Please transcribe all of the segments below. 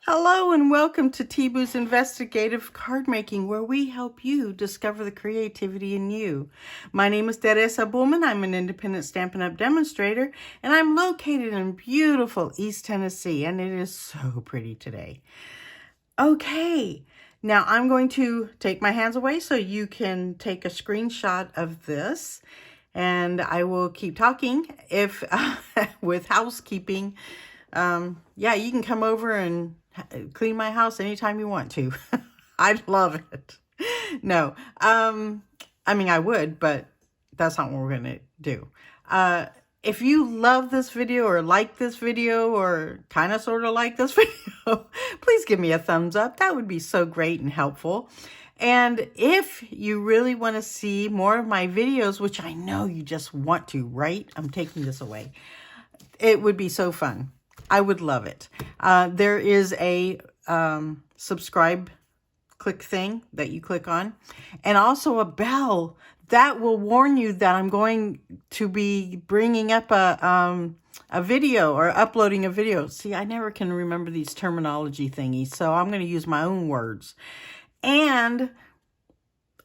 Hello and welcome to T-Boo's Investigative Card Making, where we help you discover the creativity in you. My name is Teresa Bullman. I'm an independent Stampin' Up! Demonstrator, and I'm located in beautiful East Tennessee, and it is so pretty today. Okay, now I'm going to take my hands away so you can take a screenshot of this, and I will keep talking if with housekeeping. Yeah, you can come over and clean my house anytime you want to. I'd love it. No, I mean, I would, but that's not what we're going to do. If you love this video or like this video or kind of sort of like this video, please give me a thumbs up. That would be so great and helpful. And if you really want to see more of my videos, which I know you just want to, right? I'm taking this away. It would be so fun. I would love it. There is a subscribe click thing that you click on, and also a bell that will warn you that I'm going to be bringing up a video or uploading a video. See, I never can remember these terminology thingies, so I'm going to use my own words. And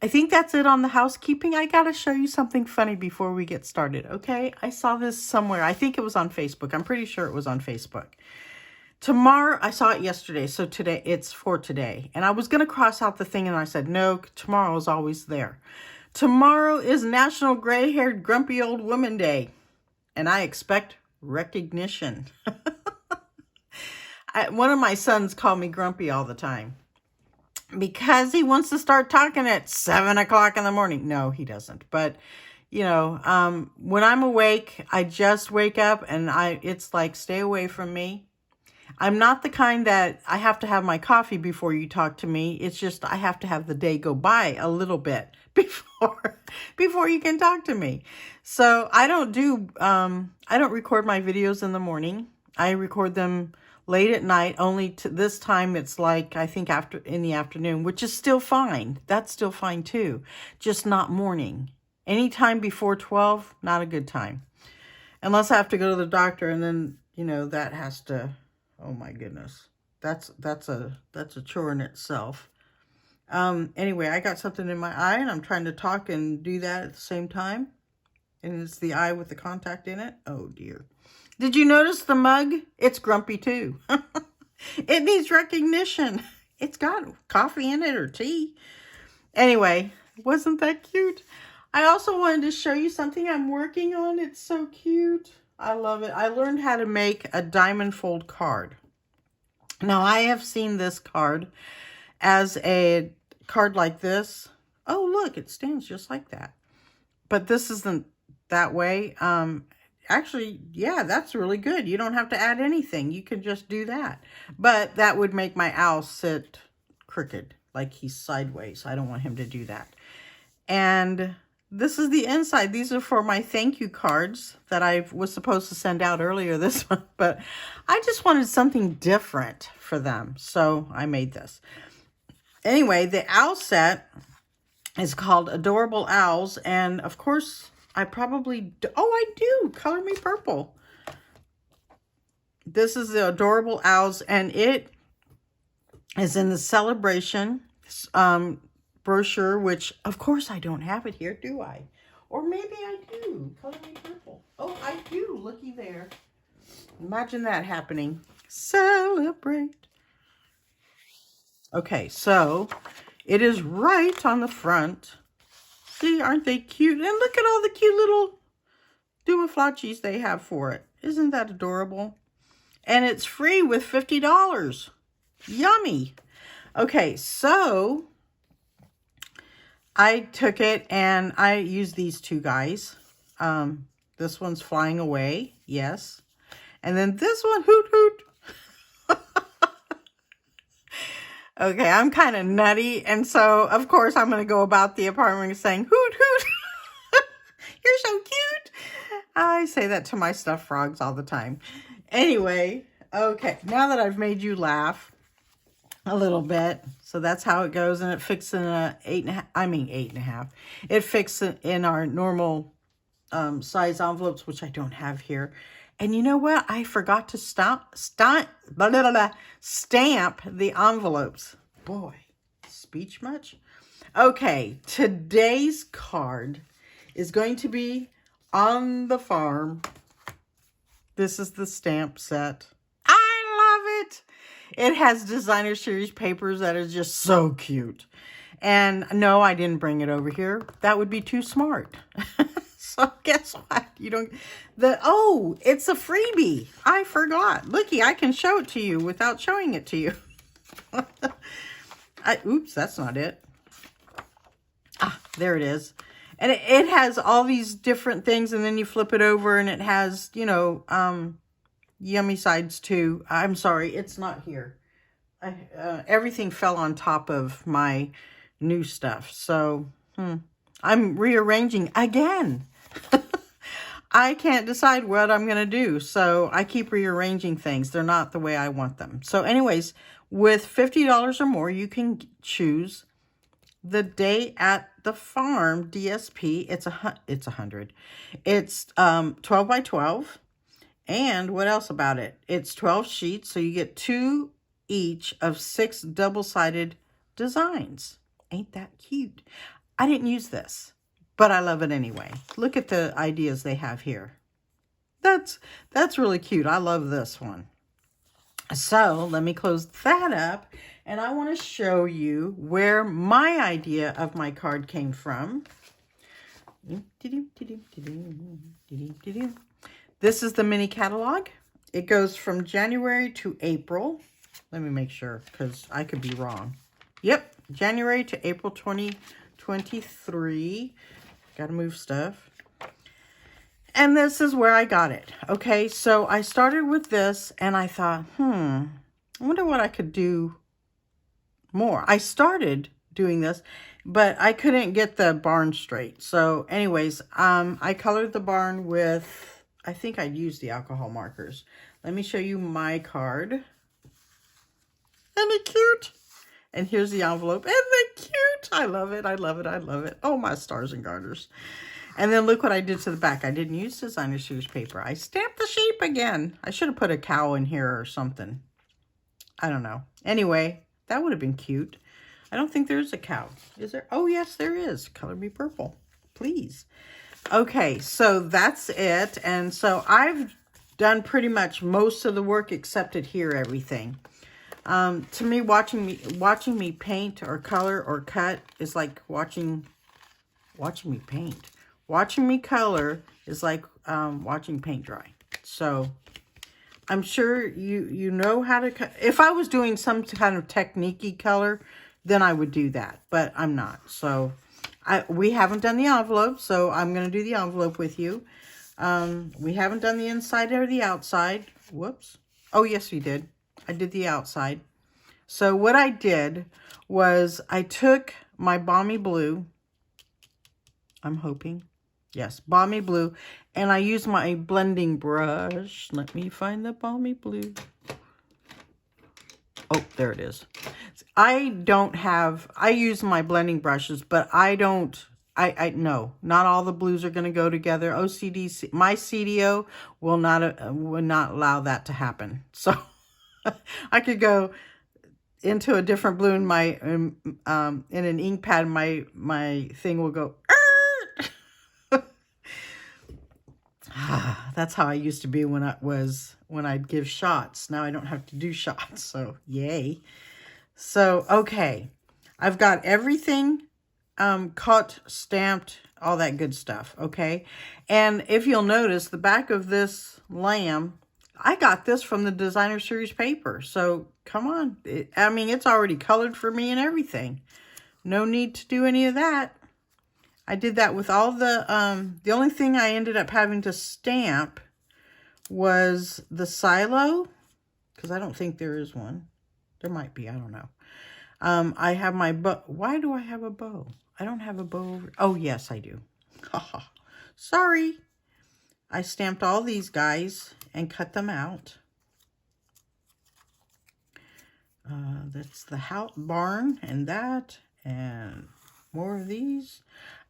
I think that's it on the housekeeping. I got to show you something funny before we get started, okay? I saw this somewhere. I think it was on Facebook. I'm pretty sure it was on Facebook. Tomorrow, I saw it yesterday, so today, it's for today. And I was going to cross out the thing, and I said, no, tomorrow is always there. Tomorrow is National Gray-Haired Grumpy Old Woman Day, and I expect recognition. One of my sons called me grumpy all the time, because he wants to start talking at 7 o'clock in the morning. No, he doesn't. But, you know, when I'm awake, I just wake up and it's like, stay away from me. I'm not the kind that I have to have my coffee before you talk to me. It's just I have to have the day go by a little bit before you can talk to me. So I don't record my videos in the morning. I record them late at night. Only to this time it's like, I think in the afternoon, which is still fine. That's still fine too. Just not morning. Anytime before 12, not a good time. Unless I have to go to the doctor, and then, you know, that has to, oh my goodness. That's a chore in itself. Anyway, I got something in my eye and I'm trying to talk and do that at the same time. And it's the eye with the contact in it. Oh dear. Did you notice the mug? It's grumpy too. It needs recognition. It's got coffee in it or tea. Anyway, wasn't that cute? I also wanted to show you something I'm working on. It's so cute. I love it. I learned how to make a diamond fold card. Now, I have seen this card as a card like this. Oh, look, it stands just like that. But this isn't that way. Actually, yeah, that's really good. You don't have to add anything. You can just do that. But that would make my owl sit crooked, like he's sideways. I don't want him to do that. And this is the inside. These are for my thank you cards that I was supposed to send out earlier this month. But I just wanted something different for them. So I made this. Anyway, the owl set is called Adorable Owls. And of course, I probably do. Oh, I do. Color Me Purple. This is the Adorable Owls, and it is in the Celebration brochure, which, of course, I don't have it here, do I? Or maybe I do. Color Me Purple. Oh, I do. Looky there. Imagine that happening. Celebrate. Okay, so it is right on the front. See, aren't they cute? And look at all the cute little dooflachis they have for it. Isn't that adorable? And it's free with $50. Yummy. Okay, so I took it and I used these two guys. This one's Flying Away. Yes. And then this one, Hoot Hoot. Okay, I'm kind of nutty, and so, of course, I'm going to go about the apartment saying, hoot, hoot, you're so cute. I say that to my stuffed frogs all the time. Anyway, okay, now that I've made you laugh a little bit, so that's how it goes, and it fits in a 8.5. It fits in our normal size envelopes, which I don't have here. And you know what? I forgot to stamp the envelopes. Boy, speech much? Okay, today's card is going to be On the Farm. This is the stamp set. I love it. It has designer series papers that are just so cute. And no, I didn't bring it over here. That would be too smart. So guess what? Oh, it's a freebie. I forgot. Looky, I can show it to you without showing it to you. Oops, that's not it. Ah, there it is. And it has all these different things, and then you flip it over and it has, you know, yummy sides too. I'm sorry, it's not here. Everything fell on top of my new stuff. So, I'm rearranging again. I can't decide what I'm going to do. So, I keep rearranging things. They're not the way I want them. So, anyways, with $50 or more, you can choose the Day at the Farm DSP. It's 100. It's 12 by 12. And what else about it? It's 12 sheets, so you get 2 each of 6 double-sided designs. Ain't that cute? I didn't use this, but I love it anyway. Look at the ideas they have here. That's really cute. I love this one. So let me close that up, and I want to show you where my idea of my card came from. This is the mini catalog. It goes from January to April. Let me make sure, because I could be wrong. Yep, January to April 2023. Got to move stuff. And this is where I got it. Okay, so I started with this, and I thought, I wonder what I could do more. I started doing this, but I couldn't get the barn straight. So anyways, I colored the barn with, I think I'd use the alcohol markers. Let me show you my card. Isn't it cute? And here's the envelope. Isn't it cute? I love it. I love it. I love it. Oh, my stars and garters. And then look what I did to the back. I didn't use designer series paper. I stamped the sheep again. I should have put a cow in here or something. I don't know. Anyway, that would have been cute. I don't think there's a cow. Is there? Oh, yes, there is. Color me purple, please. Okay, so that's it. And so I've done pretty much most of the work except adhere everything. To me, watching me paint or color or cut is like watching me paint. Watching me color is like watching paint dry. So I'm sure you know how to cut. If I was doing some kind of technique-y color, then I would do that. But I'm not. So we haven't done the envelope, so I'm going to do the envelope with you. We haven't done the inside or the outside. Whoops. Oh, yes, we did. I did the outside. So what I did was I took my Balmy Blue. I'm hoping. Yes, Balmy Blue. And I used my blending brush. Let me find the Balmy Blue. Oh, there it is. I use my blending brushes, but no, not all the blues are going to go together. My CDO would not allow that to happen. So I could go into a different blue in my, in an ink pad, my thing will go, that's how I used to be when I'd give shots. Now I don't have to do shots, so yay. So, okay. I've got everything cut, stamped, all that good stuff, okay? And if you'll notice, the back of this lamb, I got this from the designer series paper. So, come on. It's already colored for me and everything. No need to do any of that. I did that with all the only thing I ended up having to stamp was the silo, because I don't think there is one. There might be, I don't know. I have my bow. Why do I have a bow? I don't have a bow over. Oh, yes, I do. Sorry. I stamped all these guys and cut them out. That's the house barn and that, and more of these.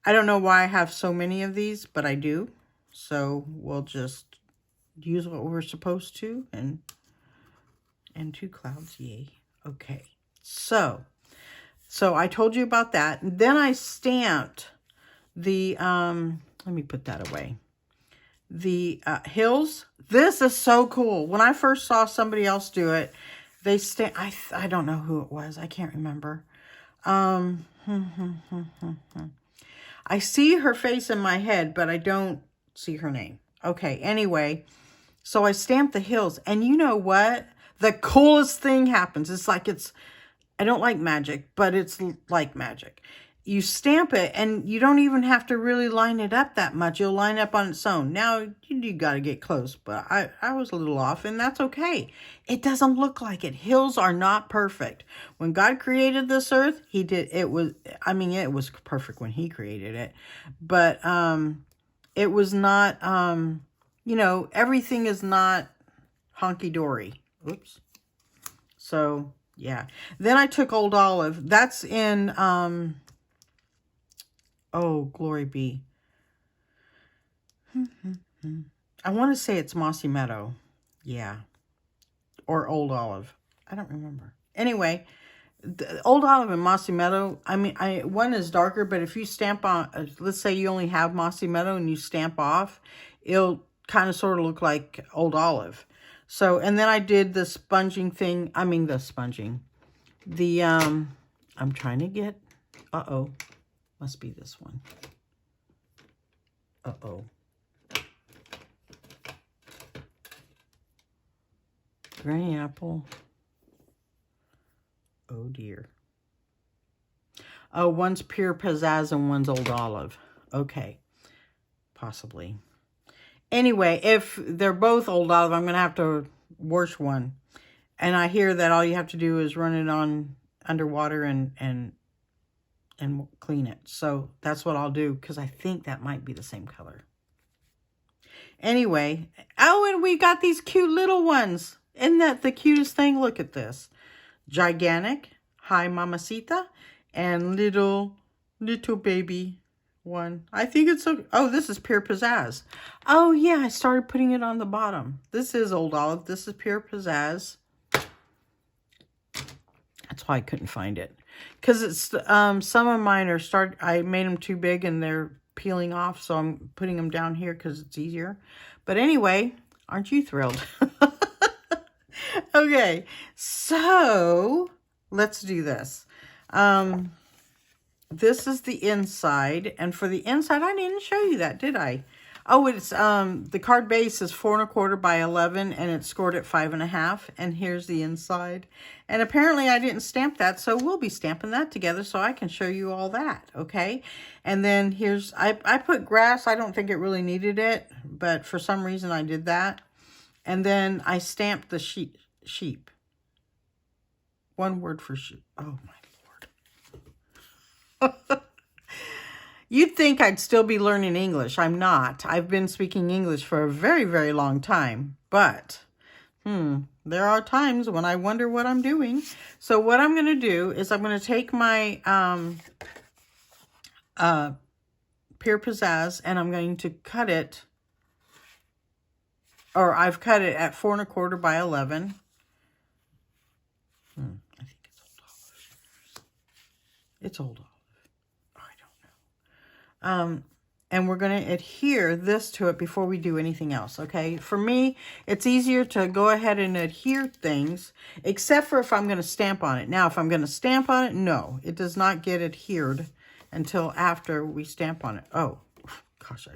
I don't know why I have so many of these, but I do. So we'll just use what we're supposed to, and 2 clouds, yay. Okay, so I told you about that. Then I stamped the, let me put that away. The hills. This is so cool. When I first saw somebody else do it, they I don't know who it was. I can't remember. I see her face in my head, but I don't see her name. Okay, anyway, so I stamped the hills, and you know what? The coolest thing happens. It's like I don't like magic, but it's like magic. You stamp it, and you don't even have to really line it up that much. You'll line up on its own. Now, you got to get close, but I was a little off, and that's okay. It doesn't look like it. Hills are not perfect. When God created this earth, it was perfect when he created it, but it was not, everything is not honky-dory. Oops. So, yeah. Then I took Old Olive. That's in, oh, glory be. I want to say it's Mossy Meadow. Yeah. Or Old Olive. I don't remember. Anyway, the Old Olive and Mossy Meadow, one is darker, but if you stamp on, let's say you only have Mossy Meadow and you stamp off, it'll kind of sort of look like Old Olive. So, and then I did the sponging thing. I'm trying to get, must be this one. Granny apple. Oh dear. Oh, one's pure pizzazz and one's Old Olive. Okay. Possibly. Anyway, if they're both Old Olive, I'm going to have to wash one. And I hear that all you have to do is run it on underwater and clean it. So that's what I'll do, because I think that might be the same color. Anyway, oh, and we got these cute little ones. Isn't that the cutest thing? Look at this. Gigantic, Hi Mamacita, and little baby one. I think it's this is Pure Pizzazz. Oh yeah, I started putting it on the bottom. This is Old Olive. This is Pure Pizzazz. That's why I couldn't find it. Because it's some of mine are I made them too big and they're peeling off, so I'm putting them down here because it's easier. But anyway, aren't you thrilled? Okay, so let's do this. This is the inside, and for the inside, I didn't show you that, did I? Oh, it's the card base is 4 1/4 by 11, and it's scored at 5 1/2. And here's the inside. And apparently, I didn't stamp that, so we'll be stamping that together so I can show you all that. Okay. And then here's I put grass. I don't think it really needed it, but for some reason I did that. And then I stamped the sheep. One word for sheep. Oh my Lord. You'd think I'd still be learning English. I'm not. I've been speaking English for a very, very long time. But, there are times when I wonder what I'm doing. So what I'm going to do is I'm going to take my Pure Pizzazz and I'm going to cut it. Or I've cut it at 4 1/4 by 11. I think it's Old Olive. It's Old Olive. And we're going to adhere this to it before we do anything else, okay? For me, it's easier to go ahead and adhere things, except for if I'm going to stamp on it. Now, if I'm going to stamp on it, no, it does not get adhered until after we stamp on it. Oh, gosh,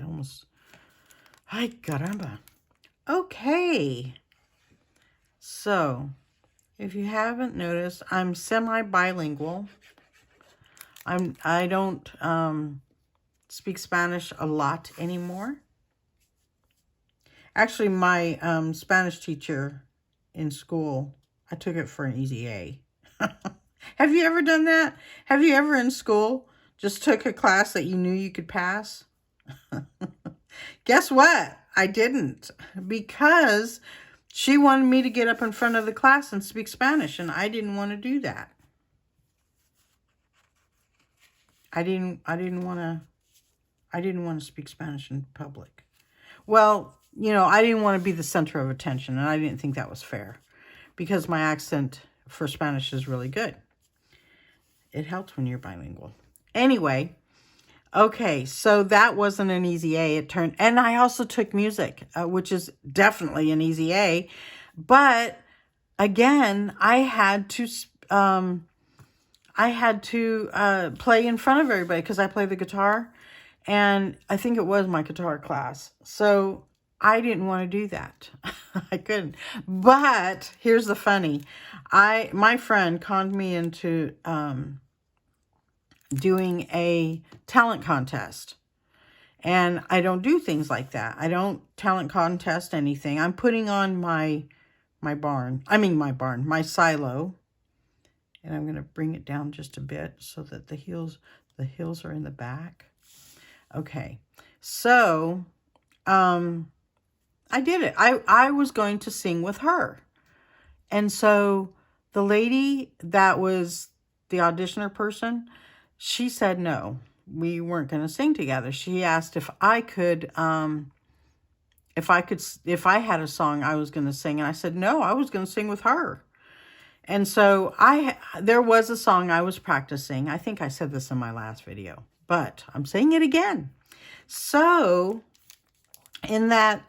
ay, caramba. Okay. So, if you haven't noticed, I'm semi-bilingual. I don't, speak Spanish a lot anymore. Actually, my Spanish teacher in school, I took it for an easy A. Have you ever done that? Have you ever in school just took a class that you knew you could pass? Guess what? I didn't, because she wanted me to get up in front of the class and speak Spanish, and I didn't want to do that. I didn't want to speak Spanish in public. Well, you know, I didn't want to be the center of attention, and I didn't think that was fair because my accent for Spanish is really good. It helps when you're bilingual. Anyway, okay, so that wasn't an easy A. It turned, and I also took music, which is definitely an easy A. But again, I had to play in front of everybody because I play the guitar, and I think it was my guitar class. So I didn't want to do that. I couldn't. But here's the funny. My friend conned me into doing a talent contest. And I don't do things like that. I don't talent contest anything. I'm putting on my silo. And I'm going to bring it down just a bit so that the heels are in the back. Okay. So, I did it. I was going to sing with her. And so the lady that was the auditioner person, she said no, we weren't going to sing together. She asked if I had a song I was going to sing. And I said, no, I was going to sing with her. And so there was a song I was practicing. I think I said this in my last video, but I'm saying it again. So in that,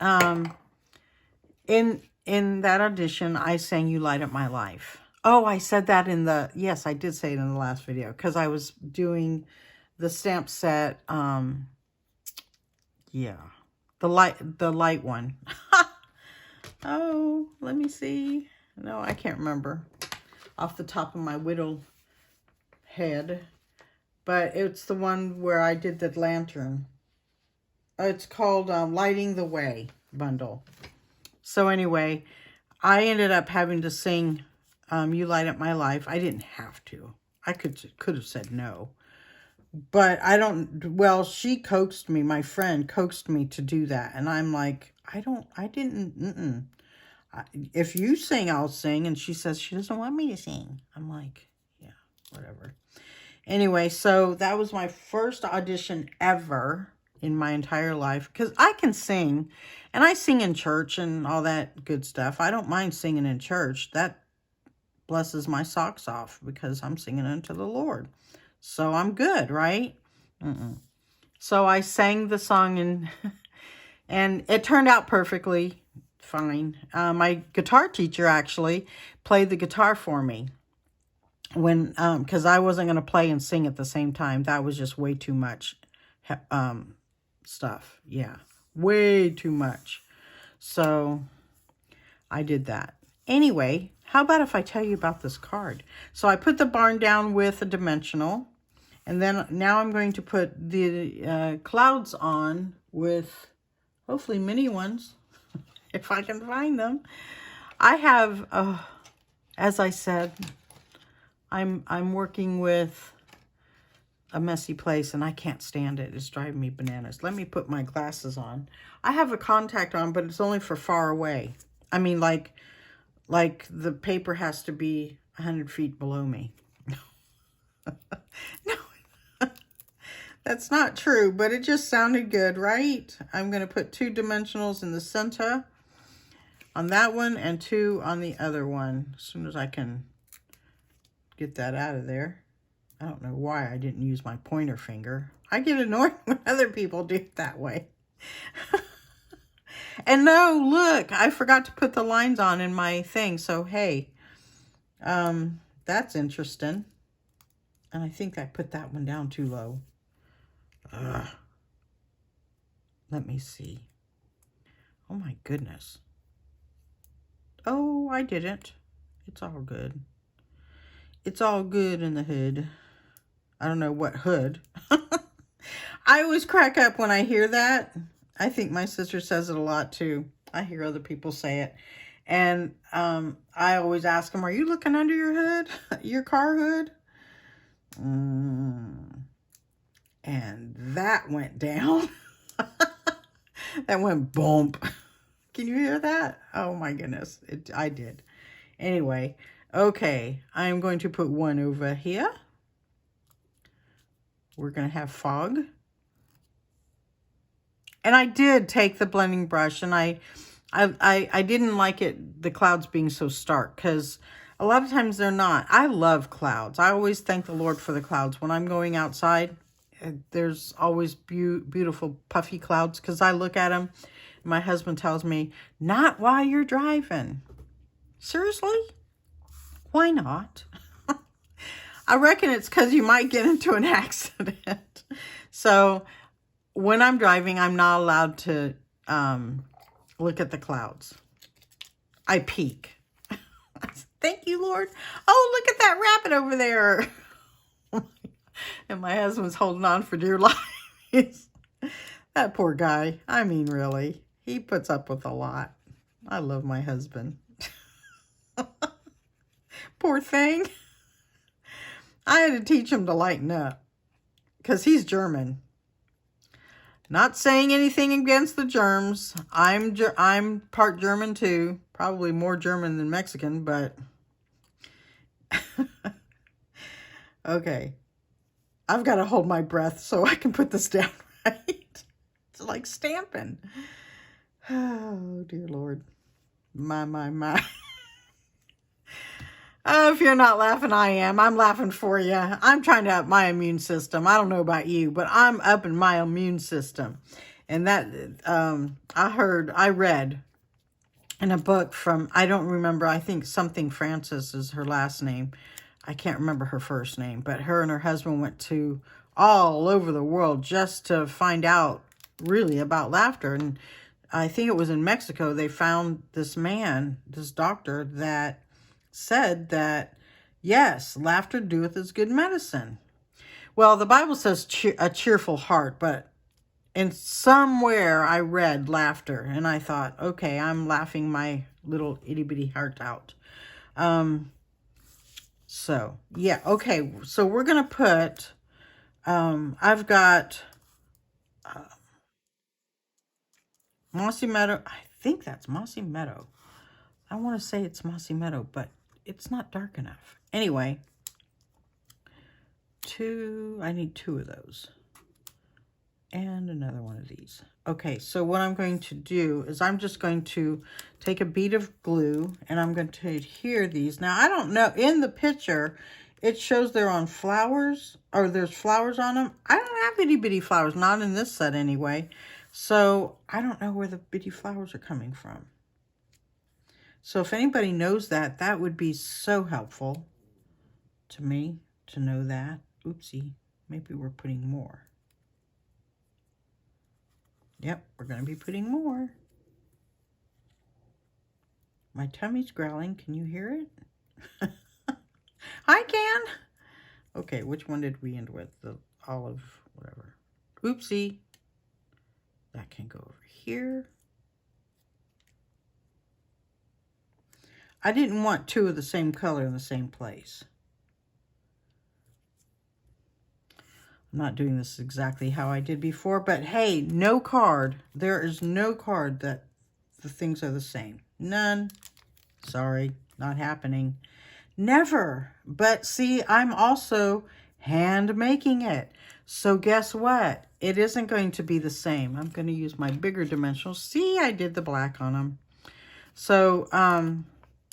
in that audition, I sang You Light Up My Life. Oh, I said that yes, I did say it in the last video because I was doing the stamp set. Yeah, the light one. Oh, let me see. No, I can't remember off the top of my whittled head, but it's the one where I did the lantern. It's called Lighting the Way bundle. So anyway, I ended up having to sing You Light Up My Life. I didn't have to. I could have said no. But she coaxed me, my friend coaxed me to do that. And I'm like, if you sing, I'll sing. And she says she doesn't want me to sing. I'm like, yeah, whatever. Anyway, so that was my first audition ever in my entire life. Because I can sing. And I sing in church and all that good stuff. I don't mind singing in church. That blesses my socks off because I'm singing unto the Lord. So I'm good, right? So I sang the song and it turned out perfectly fine. My guitar teacher actually played the guitar for me because I wasn't going to play and sing at the same time. That was just way too much stuff. Yeah, way too much. So I did that. Anyway, how about if I tell you about this card? So I put the barn down with a dimensional. And then now I'm going to put the clouds on with hopefully mini ones, if I can find them. I have, as I said, I'm working with a messy place and I can't stand it. It's driving me bananas. Let me put my glasses on. I have a contact on, but it's only for far away. I mean, like the paper has to be 100 feet below me. No. That's not true, but it just sounded good, right? I'm going to put 2 dimensionals in the center on that one and 2 on the other one as soon as I can get that out of there. I don't know why I didn't use my pointer finger. I get annoyed when other people do it that way. And no, look, I forgot to put the lines on in my thing. So, hey, that's interesting. And I think I put that one down too low. Let me see. Oh my goodness. Oh, I didn't. It's all good. It's all good in the hood. I don't know what hood. I always crack up when I hear that. I think my sister says it a lot too. I hear other people say it. And I always ask them, are you looking under your hood? Your car hood? And that went down. That went bump. Can you hear that? Oh my goodness. I did. Anyway, okay. I'm going to put one over here. We're going to have fog. And I did take the blending brush, and I didn't like it, the clouds being so stark, because a lot of times they're not. I love clouds. I always thank the Lord for the clouds. When I'm going outside, there's always beautiful puffy clouds, because I look at them. My husband tells me, not while you're driving. Seriously? Why not? I reckon it's because you might get into an accident. So when I'm driving, I'm not allowed to look at the clouds. I peek. Thank you, Lord. Oh, look at that rabbit over there. And my husband's holding on for dear life. That poor guy. I mean, really. He puts up with a lot. I love my husband. Poor thing. I had to teach him to lighten up, because he's German. Not saying anything against the germs. I'm part German too. Probably more German than Mexican, but okay. I've got to hold my breath so I can put this down right. It's like stamping. Oh, dear Lord. My. Oh, if you're not laughing, I am. I'm laughing for you. I'm trying to up my immune system. I don't know about you, but I'm upping my immune system. And that, I read in a book from, I don't remember, I think something Francis is her last name. I can't remember her first name, but her and her husband went to all over the world just to find out really about laughter. And I think it was in Mexico, they found this man, this doctor, that said that, yes, laughter doeth as good medicine. Well, the Bible says a cheerful heart, but in somewhere I read laughter, and I thought, okay, I'm laughing my little itty-bitty heart out. So, yeah, okay, so we're going to put, I've got Mossy Meadow. I think that's Mossy Meadow. I want to say it's Mossy Meadow, but it's not dark enough. Anyway, I need 2 of those. And another one of these. Okay, so what I'm going to do is I'm just going to take a bead of glue, and I'm going to adhere these. Now, I don't know, in the picture, it shows they're on flowers, or there's flowers on them. I don't have itty bitty flowers, not in this set anyway. So I don't know where the bitty flowers are coming from. So if anybody knows that, that would be so helpful to me to know that. Oopsie, maybe we're putting more. Yep, we're going to be putting more. My tummy's growling. Can you hear it? I can. Okay, which one did we end with? The olive, whatever. Oopsie. That can go over here. I didn't want 2 of the same color in the same place. I'm not doing this exactly how I did before, but hey, no card. There is no card that the things are the same. None. Sorry, not happening. Never. But see, I'm also hand making it. So guess what? It isn't going to be the same. I'm going to use my bigger dimensionals. See, I did the black on them. So,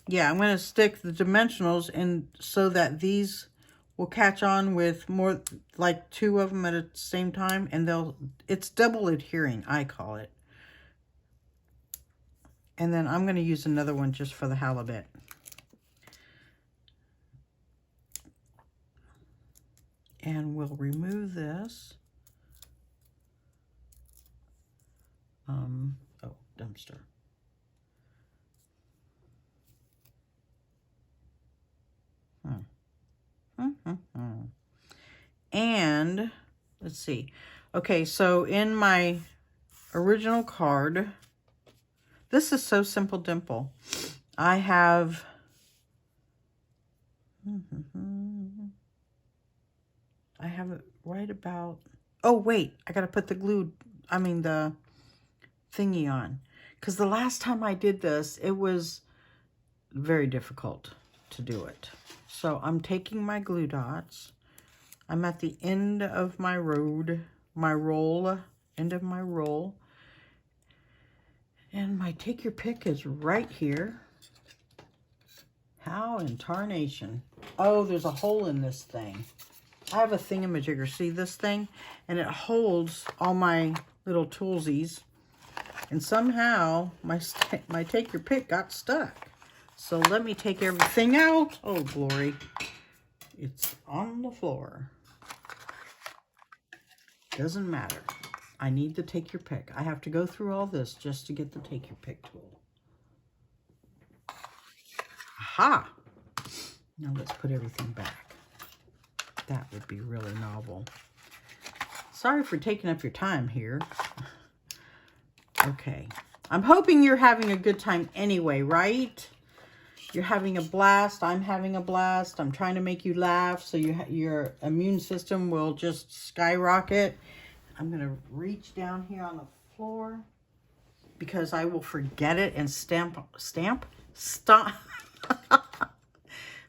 yeah, I'm going to stick the dimensionals in so that these will catch on with more, like 2 of them at the same time, and it's double adhering, I call it. And then I'm going to use another one just for the halibut. And we'll remove this. Oh, dumpster. And let's see. Okay, so in my original card, this is so simple dimple. I have it right about, oh wait, I gotta put the the thingy on, because the last time I did this, it was very difficult to do it. So I'm taking my glue dots. I'm at the end of my roll, end of my roll. And my take your pick is right here. How in tarnation? Oh, there's a hole in this thing. I have a thingamajigger. See this thing? And it holds all my little toolsies. And somehow my take your pick got stuck. So let me take everything out. Oh, glory. It's on the floor. Doesn't matter. I need the take your pick. I have to go through all this just to get the take your pick tool. Aha! Now let's put everything back. That would be really novel. Sorry for taking up your time here. Okay. I'm hoping you're having a good time anyway, right? You're having a blast. I'm having a blast. I'm trying to make you laugh so your immune system will just skyrocket. I'm going to reach down here on the floor because I will forget it and stomp.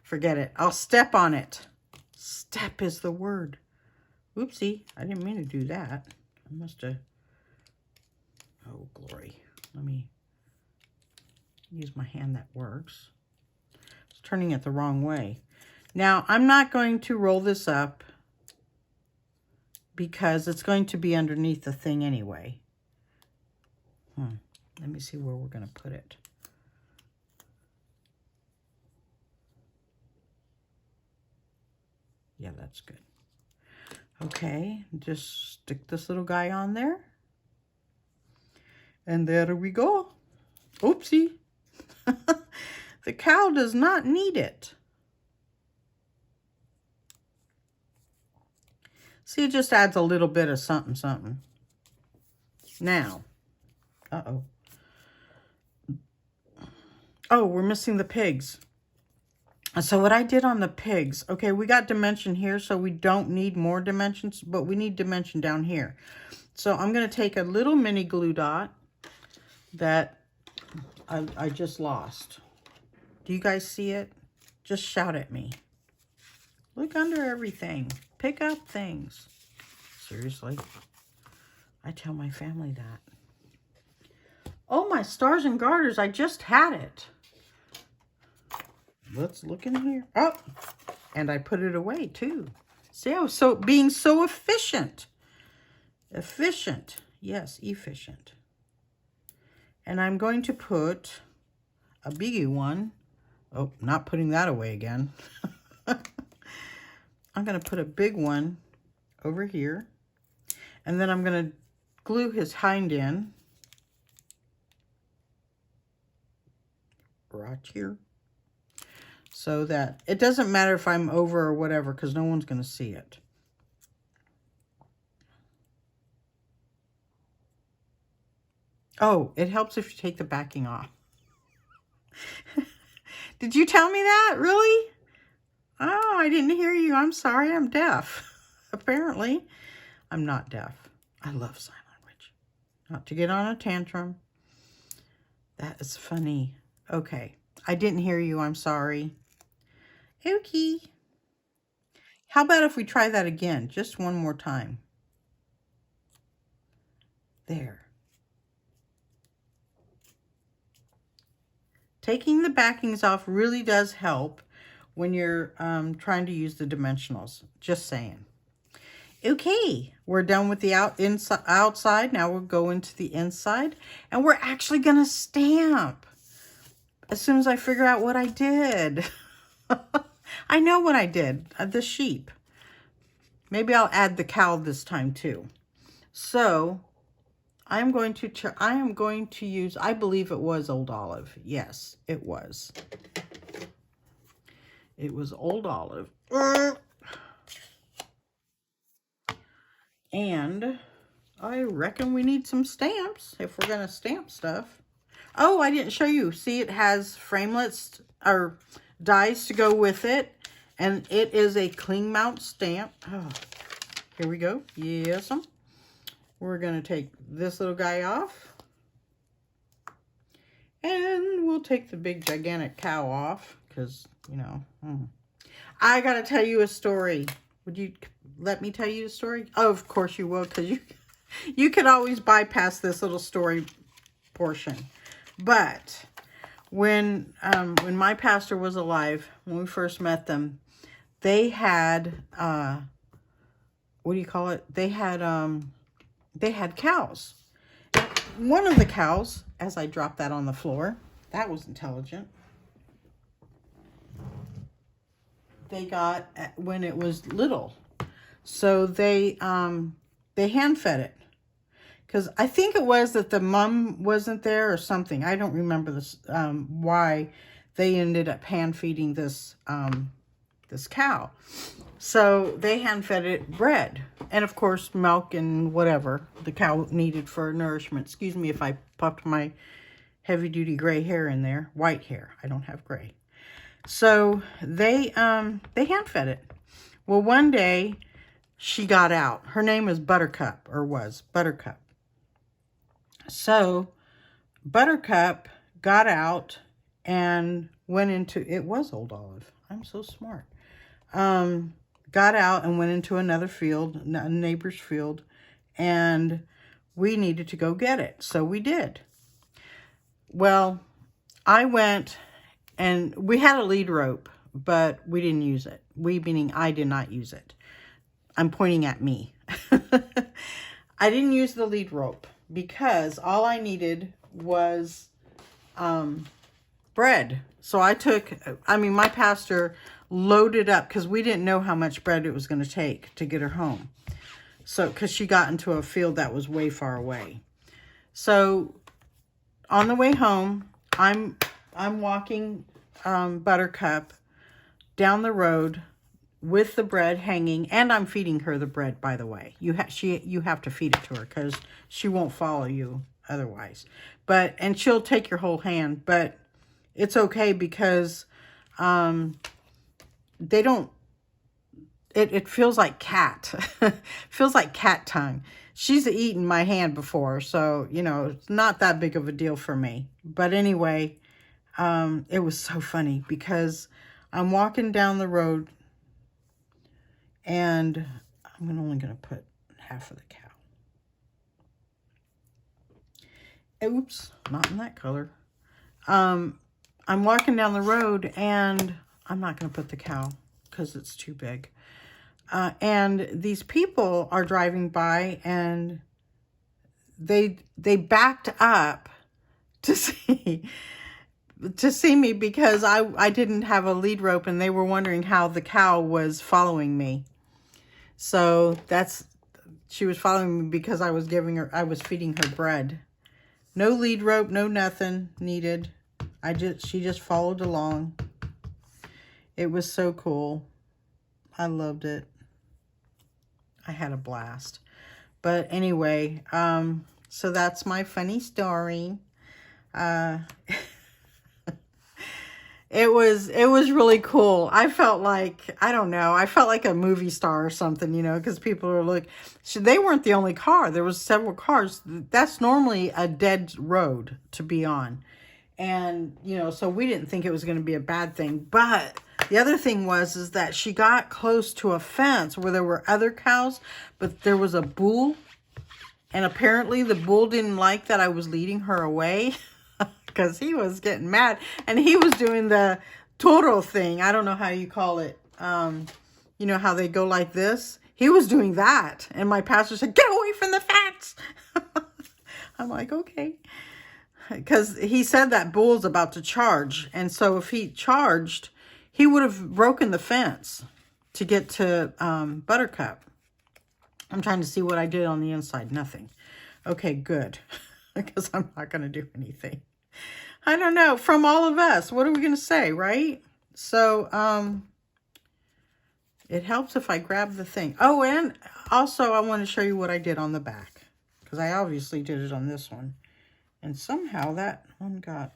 Forget it. I'll step on it. Step is the word. Oopsie. I didn't mean to do that. I must have. Oh, glory. Let me use my hand that works. It's turning it the wrong way. Now, I'm not going to roll this up because it's going to be underneath the thing anyway. Let me see where we're going to put it. Yeah, that's good. Okay, just stick this little guy on there. And there we go. Oopsie. The cow does not need it. See, it just adds a little bit of something, something. Now. Uh-oh. Oh, we're missing the pigs. So what I did on the pigs, okay, we got dimension here, so we don't need more dimensions, but we need dimension down here. So I'm going to take a little mini glue dot that I just lost. Do you guys see it? Just shout at me. Look under everything. Pick up things. Seriously. I tell my family that. Oh, my stars and garters. I just had it. Let's look in here. Oh, and I put it away too. See, I was being so efficient. Efficient. Yes, efficient. And I'm going to put a biggie one. Oh, not putting that away again. I'm going to put a big one over here. And then I'm going to glue his hind end right here. So that it doesn't matter if I'm over or whatever, because no one's going to see it. Oh, it helps if you take the backing off. Did you tell me that? Really? Oh, I didn't hear you. I'm sorry. I'm deaf. Apparently, I'm not deaf. I love sign language. Not to get on a tantrum. That is funny. Okay. I didn't hear you. I'm sorry. Okay. How about if we try that again? Just one more time. There. Taking the backings off really does help when you're trying to use the dimensionals. Just saying. Okay, we're done with the outside. Now we'll go into the inside. And we're actually going to stamp as soon as I figure out what I did. I know what I did. The sheep. Maybe I'll add the cow this time too. So I am going to use, I believe it was Old Olive. Yes, it was. It was Old Olive. And I reckon we need some stamps if we're going to stamp stuff. Oh, I didn't show you. See, it has framelits or dies to go with it. And it is a cling mount stamp. Oh, here we go. Yes, we're going to take this little guy off. And we'll take the big gigantic cow off. Because, you know, I got to tell you a story. Would you let me tell you a story? Oh, of course you will. Because you could always bypass this little story portion. But when my pastor was alive, when we first met them, they had, what do you call it? They had cows. One of the cows, as I dropped that on the floor, that was intelligent. They got when it was little. So they hand fed it. Because I think it was that the mom wasn't there or something. I don't remember this, why they ended up hand feeding this, this cow. So they hand fed it bread. And of course, milk and whatever the cow needed for nourishment. Excuse me if I popped my heavy duty gray hair in there. White hair. I don't have gray. So they hand fed it. Well, one day she got out. Her name is Buttercup, or was Buttercup. So Buttercup got out and went into, it was Old Olive. I'm so smart. Got out and went into another field, a neighbor's field, and we needed to go get it. So we did. Well, I went, and we had a lead rope, but we didn't use it. We meaning I did not use it. I'm pointing at me. I didn't use the lead rope because all I needed was bread. So I took, my pastor loaded up because we didn't know how much bread it was going to take to get her home. So, because she got into a field that was way far away. So on the way home, I'm walking Buttercup down the road with the bread hanging, and I'm feeding her the bread, by the way. You have to feed it to her because she won't follow you otherwise. And she'll take your whole hand, but it's okay because they don't, it feels like cat. Feels like cat tongue. She's eaten my hand before, so, it's not that big of a deal for me. But anyway, it was so funny because I'm walking down the road and I'm only going to put half of the cow. Oops, not in that color. I'm walking down the road and I'm not going to put the cow because it's too big. And these people are driving by and they backed up to see me because I didn't have a lead rope and they were wondering how the cow was following me. So she was following me because I was feeding her bread. No lead rope, no nothing needed. She just followed along. It was so cool. I loved it. I had a blast. But anyway, so that's my funny story. It was really cool. I felt like, I don't know, I felt like a movie star or something, because people were they weren't the only car. There was several cars. That's normally a dead road to be on. And, so we didn't think it was going to be a bad thing. But the other thing is that she got close to a fence where there were other cows, but there was a bull. And apparently the bull didn't like that I was leading her away because he was getting mad. And he was doing the toro thing. I don't know how you call it. You know how they go like this? He was doing that. And my pastor said, "Get away from the fence." I'm like, okay. Because he said that bull's about to charge. And so if he charged, he would have broken the fence to get to Buttercup. I'm trying to see what I did on the inside. Nothing. Okay, good. Because I'm not going to do anything. I don't know. From all of us, what are we going to say, right? So, it helps if I grab the thing. Oh, and also I want to show you what I did on the back. Because I obviously did it on this one. And somehow that one got...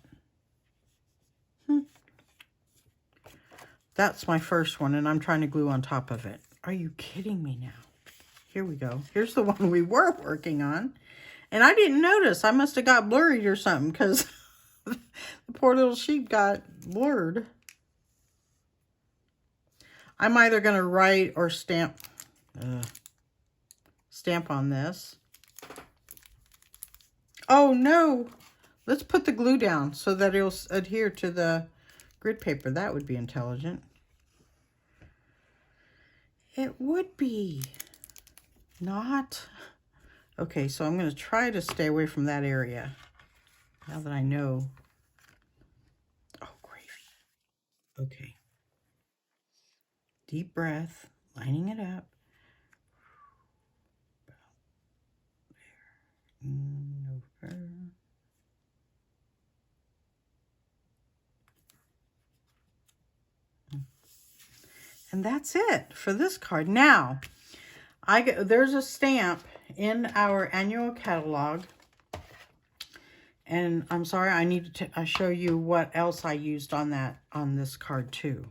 That's my first one, and I'm trying to glue on top of it. Are you kidding me now? Here we go. Here's the one we were working on. And I didn't notice. I must have got blurry or something, because the poor little sheep got blurred. I'm either going to write or stamp on this. Oh, no. Let's put the glue down so that it'll adhere to the grid paper. That would be intelligent. It would be. Not. Okay, so I'm going to try to stay away from that area. Now that I know. Oh, gravy. Okay. Deep breath. Lining it up. Over. And that's it for this card. Now, there's a stamp in our annual catalog. And I'm sorry, I need to show you what else I used on this card too.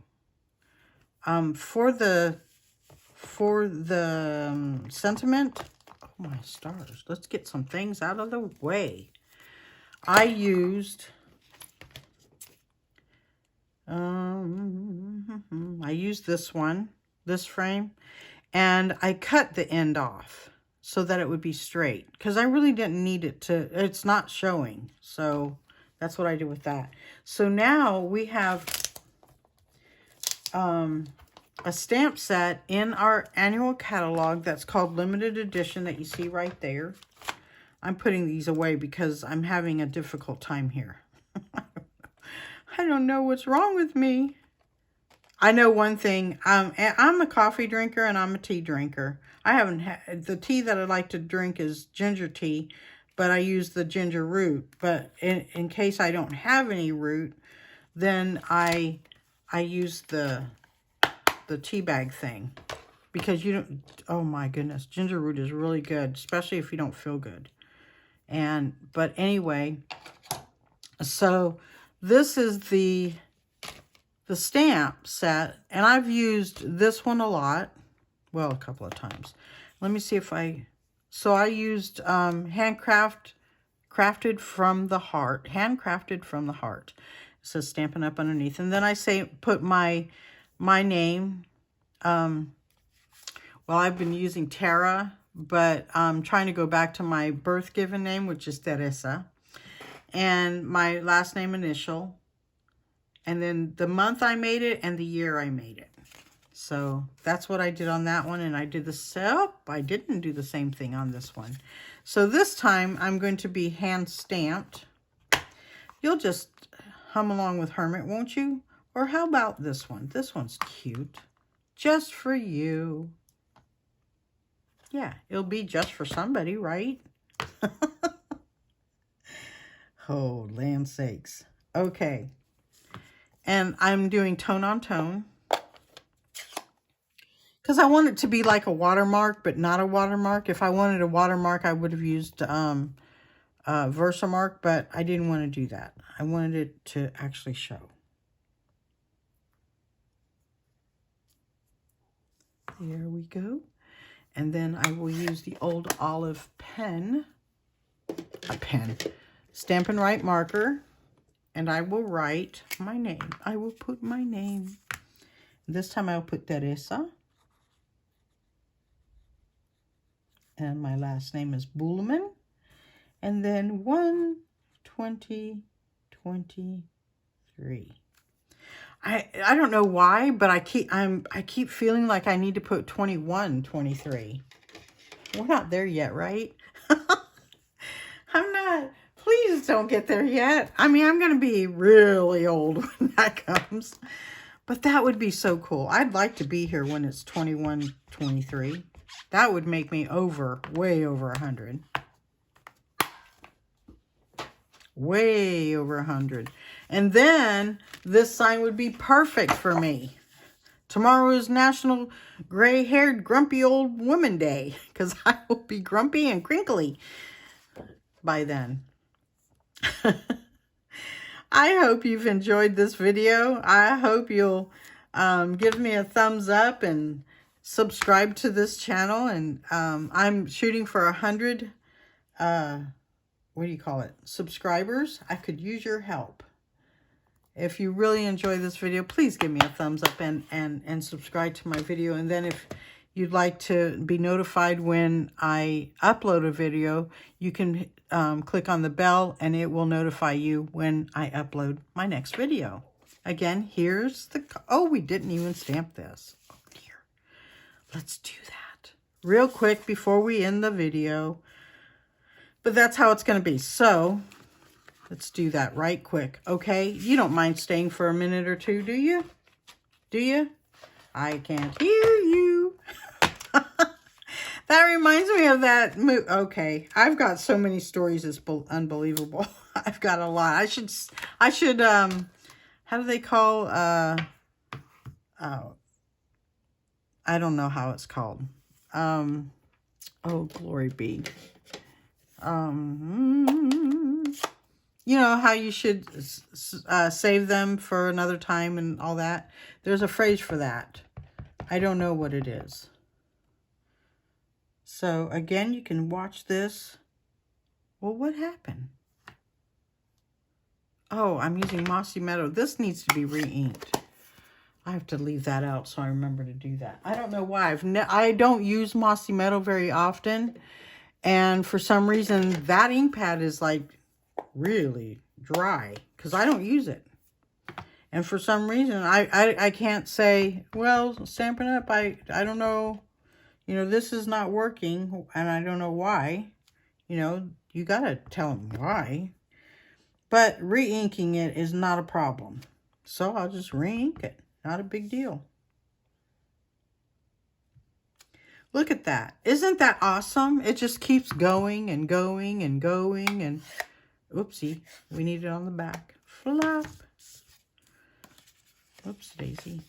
For the sentiment, oh my stars, let's get some things out of the way. I used this one, this frame, and I cut the end off so that it would be straight, because I really didn't need it to, it's not showing. So that's what I did with that. So now we have a stamp set in our annual catalog that's called Limited Edition that you see right there. I'm putting these away because I'm having a difficult time here. I don't know what's wrong with me. I know one thing. I'm a coffee drinker and I'm a tea drinker. I haven't had the tea that I like to drink is ginger tea, but I use the ginger root. But in case I don't have any root, then I use the tea bag thing, because you don't. Oh my goodness, ginger root is really good, especially if you don't feel good. But anyway, so this is the stamp set, and I've used this one a lot. Well, a couple of times. Let me see if so I used crafted from the heart. Handcrafted from the heart. It says Stampin' Up underneath. And then I put my name. Well, I've been using Tara, but I'm trying to go back to my birth given name, which is Teresa. And my last name initial. And then the month I made it and the year I made it. So that's what I did on that one. And I did I didn't do the same thing on this one. So this time I'm going to be hand stamped. You'll just hum along with Hermit, won't you? Or how about this one? This one's cute. Just for you. Yeah, it'll be just for somebody, right? Oh, land sakes. Okay. And I'm doing tone on tone, because I want it to be like a watermark, but not a watermark. If I wanted a watermark, I would have used Versamark, but I didn't want to do that. I wanted it to actually show. There we go. And then I will use the old olive pen, Stampin' Write marker, and I will write my name. I will put my name. This time I'll put Teresa. And my last name is Buhlman. And then 1/20/23. I don't know why, but I keep feeling like I need to put 21/23. We're not there yet, right? I'm not. Please don't get there yet. I mean, I'm going to be really old when that comes. But that would be so cool. I'd like to be here when it's 21/23. That would make me way over 100. Way over 100. And then this sign would be perfect for me. Tomorrow is National Gray-Haired Grumpy Old Woman Day, because I will be grumpy and crinkly by then. I hope you've enjoyed this video. I hope you'll give me a thumbs up and subscribe to this channel. And I'm shooting for 100 what do you call it, subscribers. I could use your help. If you really enjoy this video, please give me a thumbs up and subscribe to my video. And then if you'd like to be notified when I upload a video, you can click on the bell and it will notify you when I upload my next video. Again, here's the, oh, we didn't even stamp this. Oh dear. Let's do that real quick before we end the video. But that's how it's going to be. So let's do that right quick. Okay. You don't mind staying for a minute or two, do you? Do you? I can't hear you. That reminds me of that movie. Okay. I've got so many stories. It's unbelievable. I've got a lot. I should, how do they call, oh, I don't know how it's called. Oh, glory be. You know how you should save them for another time and all that. There's a phrase for that. I don't know what it is. So again, you can watch this. Well, what happened? Oh, I'm using Mossy Meadow. This needs to be re-inked. I have to leave that out so I remember to do that. I don't know why. I don't use Mossy Meadow very often. And for some reason, that ink pad is like really dry because I don't use it. And for some reason, I can't say, well, Stampin' Up, I don't know, you know, this is not working and I don't know why. You know, you got to tell them why. But re-inking it is not a problem. So I'll just re-ink it. Not a big deal. Look at that. Isn't that awesome? It just keeps going and going and going and oopsie, we need it on the back. Flop. Oops, Daisy.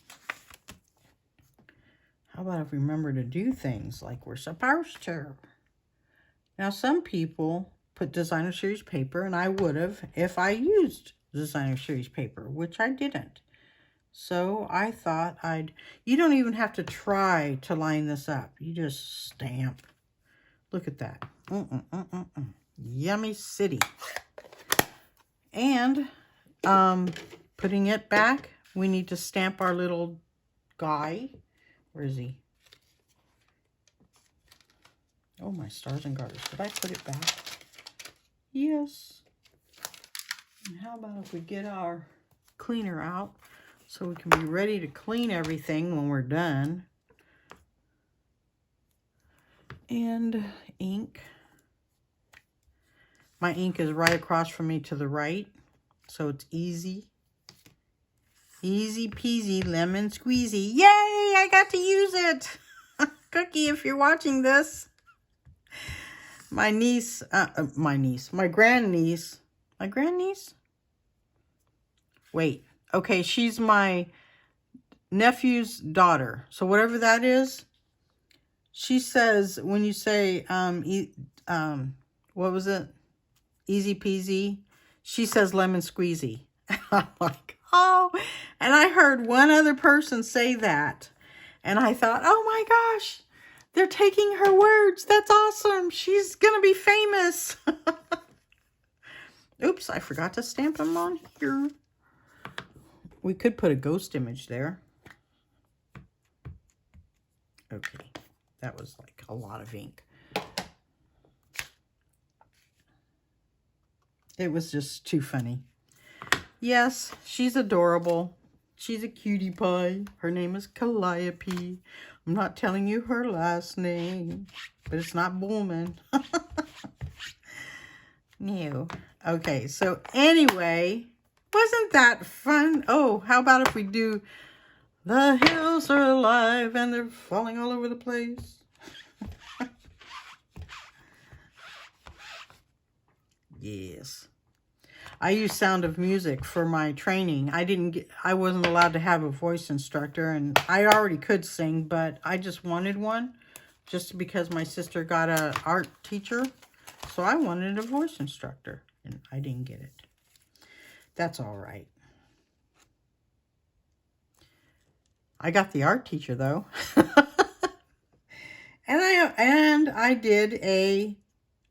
How about if we remember to do things like we're supposed to? Now, some people put designer series paper, and I would have if I used designer series paper, which I didn't. So I thought you don't even have to try to line this up. You just stamp. Look at that. Yummy City. And putting it back, we need to stamp our little guy. Where is he? Oh, my stars and garters. Did I put it back? Yes. And how about if we get our cleaner out so we can be ready to clean everything when we're done. And ink. My ink is right across from me to the right, so it's easy. Easy peasy lemon squeezy. Yay, I got to use it. Cookie, if you're watching this. My niece, my grandniece. My grandniece? Wait. Okay, she's my nephew's daughter. So whatever that is, she says when you say, what was it? Easy peasy. She says lemon squeezy. I'm like, oh. And I heard one other person say that. And I thought, oh my gosh, they're taking her words. That's awesome. She's going to be famous. Oops, I forgot to stamp them on here. We could put a ghost image there. Okay, that was like a lot of ink. It was just too funny. Yes, she's adorable. She's a cutie pie. Her name is Calliope. I'm not telling you her last name, but it's not Bullman. No. Okay, so anyway, wasn't that fun? Oh, how about if we do The Hills Are Alive and They're Falling All Over the Place? Yes. I use Sound of Music for my training. I wasn't allowed to have a voice instructor, and I already could sing, but I just wanted one just because my sister got an art teacher. So I wanted a voice instructor, and I didn't get it. That's all right. I got the art teacher, though. and I did a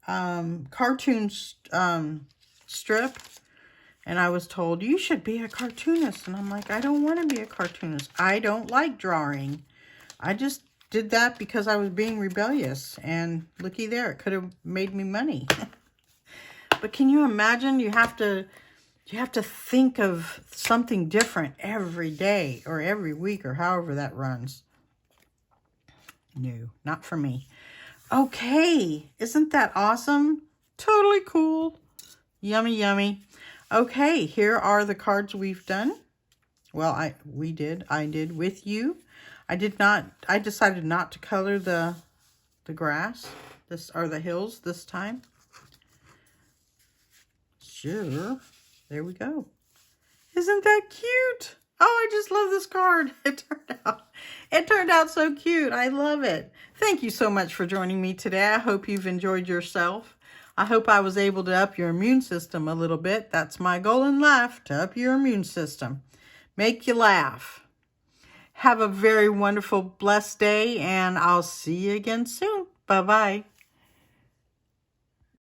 cartoon strip. And I was told, you should be a cartoonist. And I'm like, I don't want to be a cartoonist. I don't like drawing. I just did that because I was being rebellious. And looky there, it could have made me money. But can you imagine? You have to think of something different every day or every week or however that runs. No, not for me. Okay, isn't that awesome? Totally cool. Yummy, yummy. Okay, here are the cards we've done. Well, I did with you. I decided not to color the grass, or the hills this time. Sure. There we go. Isn't that cute? Oh, I just love this card. It turned out so cute. I love it. Thank you so much for joining me today. I hope you've enjoyed yourself. I hope I was able to up your immune system a little bit. That's my goal in life, to up your immune system. Make you laugh. Have a very wonderful, blessed day, and I'll see you again soon. Bye-bye.